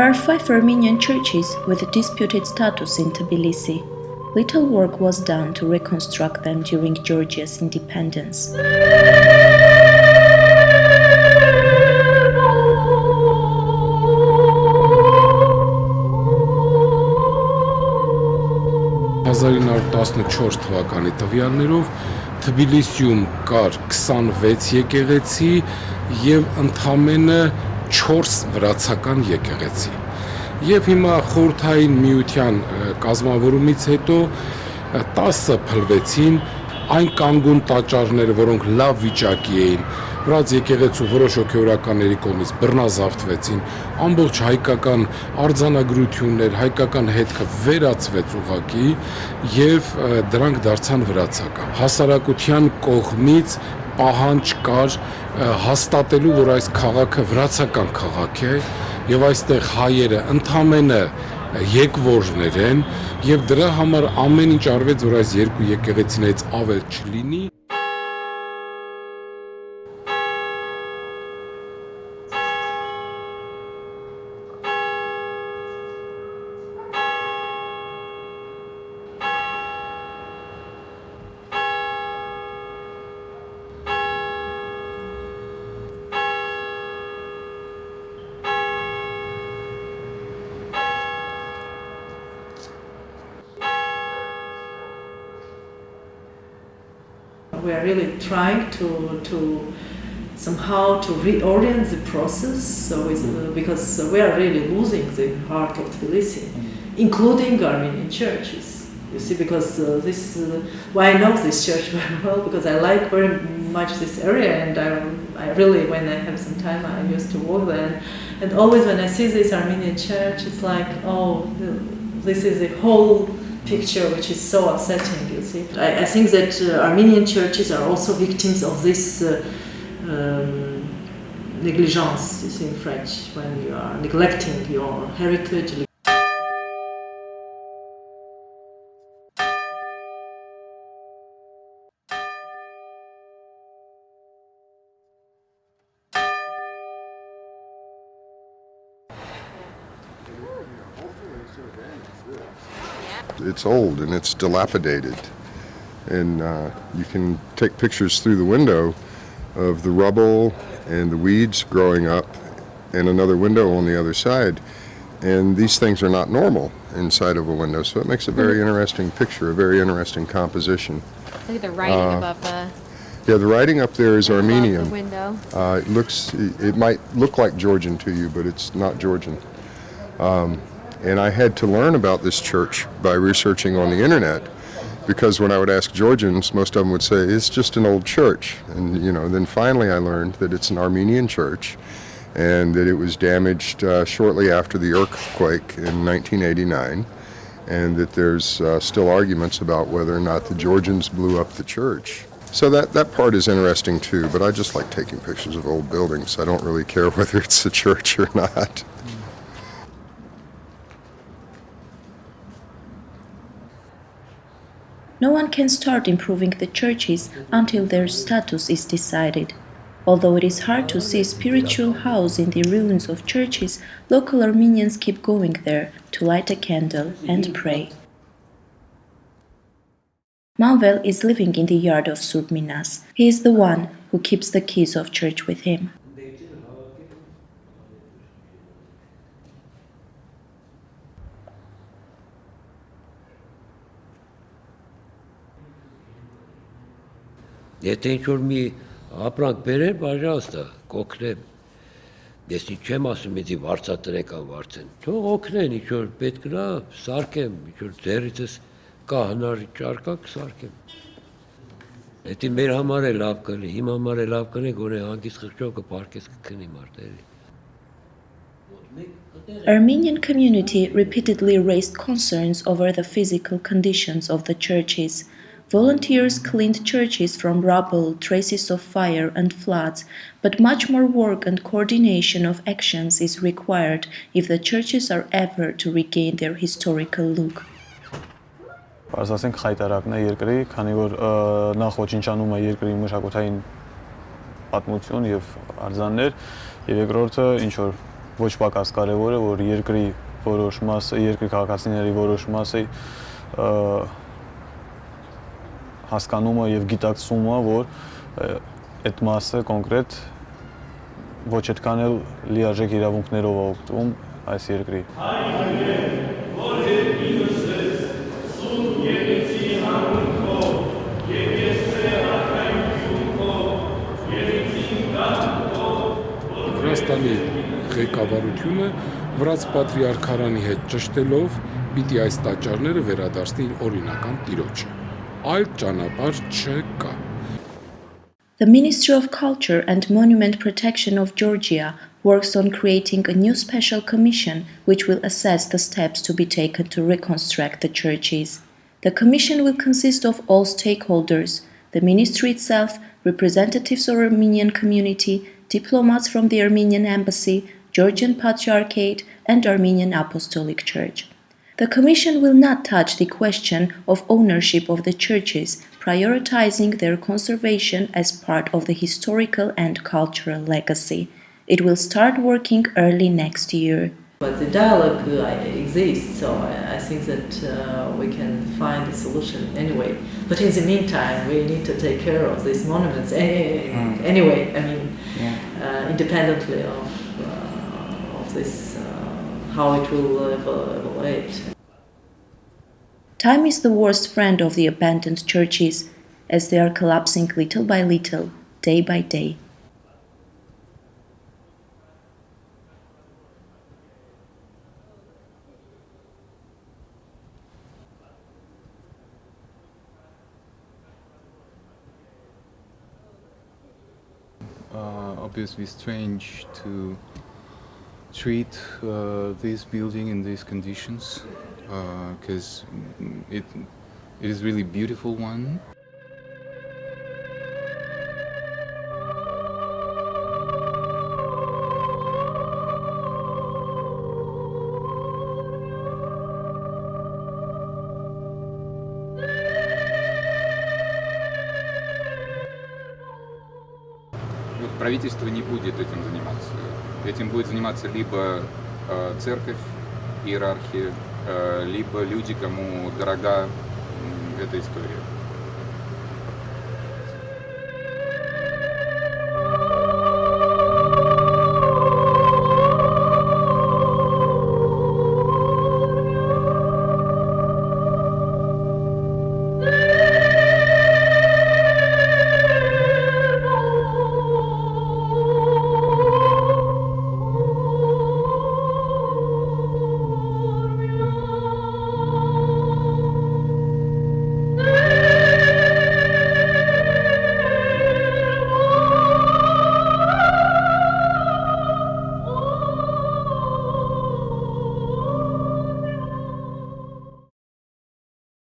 are 5 Armenian churches with a disputed status in Tbilisi. Little work was done to reconstruct them during Georgia's independence. թվականի տվյալներով Թբիլիսիում կար 26 եկեղեցի եւ ընդամենը 4 վրացական եկեղեցի։ Եվ հիմա խորհրդային միության կազմավորումից հետո 10 փլվեցին այն կանգուն տաճարները, որոնք լավ վիճակի էին, վրաց եկեղեցու որոշ հոգևորականների կողմից բռնազավթվեցին, ամբողջ հայկական արձանագրություններ, հայկական հետքը վերացվեց ուղղակի եւ դրանք դարձան վրացական։ Հասարակության կողմից պահանջ կար հաստատելու, որ այս քաղաքը վրացական քաղաք է եւ այստեղ հայերը ընդամենը եկվորներ են եւ դրա համար ամեն ինչ արվեց, որ այս երկու եկեղեցիներից ավել չլինի։ We are really trying to somehow to reorient the process, so because we are really losing the heart of Tbilisi, including Armenian churches. You see, because why I know this church very well, because I like very much this area, and I really, when I have some time, I used to walk there, and always when I see this Armenian church, it's like, oh, this is a whole picture which is so upsetting, you see. I think that Armenian churches are also victims of this negligence, you see, in French, when you are neglecting your heritage. It's old and it's dilapidated, and you can take pictures through the window of the rubble and the weeds growing up and another window on the other side, and these things are not normal inside of a window, so it makes a very interesting picture, a very interesting composition. Look at the writing above the... Yeah, the writing up there is Armenian. The window. It might look like Georgian to you, but it's not Georgian. And I had to learn about this church by researching on the internet, because when I would ask Georgians, most of them would say, it's just an old church. And, then finally I learned that it's an Armenian church and that it was damaged shortly after the earthquake in 1989, and that there's still arguments about whether or not the Georgians blew up the church. So that part is interesting too, but I just like taking pictures of old buildings. I don't really care whether it's a church or not. No one can start improving the churches until their status is decided. Although it is hard to see a spiritual house in the ruins of churches, local Armenians keep going there to light a candle and pray. Manvel is living in the yard of Surb Minas. He is the one who keeps the keys of church with him. Եթե ինչ-որ մի ապրանք բերեր, պաժալստա, կօգնեմ։ Ես չեմ ասում ինձ վարձատրեկան վարձեն։ Թող օգնեն, ինչ-որ պետք նա, սարքեմ, ինչ-որ ձեռիցս կա հնարի ճարկա, կսարքեմ։ Եթե մեր համար է լավ կլի, իմ համար է լավ կլի, գոնե հանգիստ խղճով կպարկես կքնի մարդերի։ Armenian community repeatedly raised concerns over the physical conditions of the churches. Volunteers cleaned churches from rubble, traces of fire and floods, but much more work and coordination of actions is required if the churches are ever to regain their historical look. Ասենք խայտարակն է երկրի, քանի որ նախ ոչնչանում է երկրի մշակութային պատմություն եւ արձաններ, եւ երկրորդը ինչ որ ոչ պակաս կարևոր է, որ երկրի որոշ մասը, երկրի քաղաքացիների որոշ մասը հասկանումը եւ գիտակցումը, որ այդ մասը կոնկրետ ոչ այդքան էլ լիարժեք իրավունքներով է օգտվում այս երկրի։ Վրաստանի ղեկավարությունը վրաց պատրիարքարանի հետ ճշտելով պիտի այս տաճարները վերադարձնի օրինական տիրոջը։ Այլ ճանապարհ չկա։ The Ministry of Culture and Monument Protection of Georgia works on creating a new special commission which will assess the steps to be taken to reconstruct the churches. The commission will consist of all stakeholders, the ministry itself, representatives of the Armenian community, diplomats from the Armenian Embassy, Georgian Patriarchate, and Armenian Apostolic Church. The Commission will not touch the question of ownership of the churches, prioritizing their conservation as part of the historical and cultural legacy. It will start working early next year. But the dialogue exists, so I think that we can find a solution anyway. But in the meantime, we need to take care of these monuments anyway. I mean, independently of this, how it will evaluate. Time is the worst friend of the abandoned churches, as they are collapsing little by little, day by day. Obviously strange to treat this building in these conditions because it is really beautiful one. Правительство не будет этим заниматься. Этим будет заниматься либо церковь, иерархия, либо люди, кому дорога эта история.